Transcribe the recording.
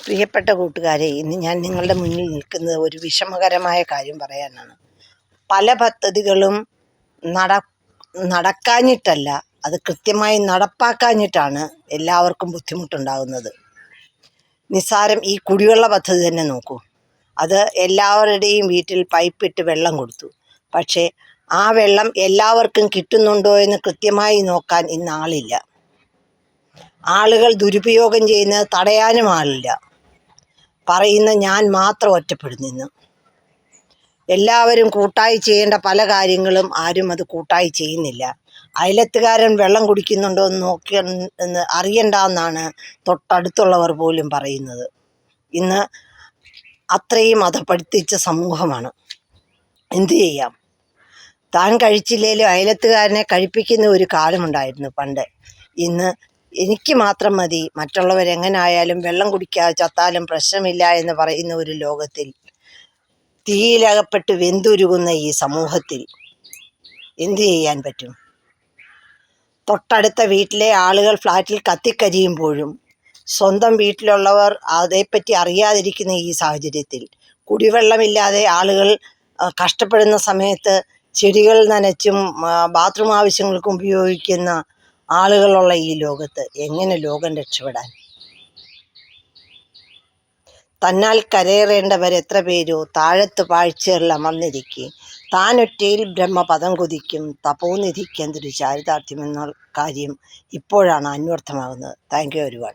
പ്രിയപ്പെട്ട കൂട്ടുകാരെ, ഇന്ന് ഞാൻ നിങ്ങളുടെ മുന്നിൽ നിൽക്കുന്നത് ഒരു വിഷമകരമായ കാര്യം പറയാനാണ്. പല പദ്ധതികളും നടക്കാഞ്ഞിട്ടല്ല, അത് കൃത്യമായി നടപ്പാക്കാഞ്ഞിട്ടാണ് എല്ലാവർക്കും ബുദ്ധിമുട്ടുണ്ടാകുന്നത്. നിസ്സാരം ഈ കുടിവെള്ള പദ്ധതി തന്നെ നോക്കൂ. അത് എല്ലാവരുടെയും വീട്ടിൽ പൈപ്പിട്ട് വെള്ളം കൊടുത്തു. പക്ഷേ ആ വെള്ളം എല്ലാവർക്കും കിട്ടുന്നുണ്ടോ എന്ന് കൃത്യമായി നോക്കാൻ ഇന്ന് ആളില്ല. ആളുകൾ ദുരുപയോഗം ചെയ്യുന്നത് തടയാനും ആളില്ല. പറയുന്ന ഞാൻ മാത്രം ഒറ്റപ്പെടുന്നു. എല്ലാവരും കൂട്ടായി ചെയ്യേണ്ട പല കാര്യങ്ങളും ആരും അത് കൂട്ടായി ചെയ്യുന്നില്ല. അയലത്തുകാരൻ വെള്ളം കുടിക്കുന്നുണ്ടോ എന്ന് എന്ന് അറിയണ്ടെന്നാണ് തൊട്ടടുത്തുള്ളവർ പോലും പറയുന്നത്. ഇന്ന് അത്രയും അധപ്പതിച്ച സമൂഹമാണ്. എന്തു ചെയ്യാം? താൻ കഴിച്ചില്ലേലും അയലത്തുകാരനെ കഴിപ്പിക്കുന്ന ഒരു കാലമുണ്ടായിരുന്നു പണ്ട്. ഇന്ന് എനിക്ക് മാത്രം മതി, മറ്റുള്ളവരെങ്ങനായാലും വെള്ളം കുടിക്കാതെ ചത്താലും പ്രശ്നമില്ല എന്ന് പറയുന്ന ഒരു ലോകത്തിൽ, തീയിലകപ്പെട്ട് വെന്തുരുകുന്ന ഈ സമൂഹത്തിൽ എന്തു ചെയ്യാൻ പറ്റും? തൊട്ടടുത്ത വീട്ടിലെ ആളുകൾ ഫ്ലാറ്റിൽ കത്തിക്കരിയുമ്പോഴും സ്വന്തം വീട്ടിലുള്ളവർ അതേപ്പറ്റി അറിയാതിരിക്കുന്ന ഈ സാഹചര്യത്തിൽ, കുടിവെള്ളമില്ലാതെ ആളുകൾ കഷ്ടപ്പെടുന്ന സമയത്ത് ചെടികൾ നനച്ചും ബാത്റൂം ആവശ്യങ്ങൾക്കും ഉപയോഗിക്കുന്ന ആളുകളുള്ള ഈ ലോകത്ത് എങ്ങനെ ലോകം രക്ഷപ്പെടാൻ? തന്നാൽ കരയേറേണ്ടവരെത്ര പേരോ താഴത്ത് പാഴ്ചകളിൽ അമർന്നിരിക്കെ താനൊറ്റയിൽ ബ്രഹ്മപദം കൊതിക്കും തപോനിധിക്കെന്തൊരു ചാരിതാർത്ഥ്യമെന്ന കാര്യം ഇപ്പോഴാണ് അന്വർത്ഥമാകുന്നത്. Thank you everyone.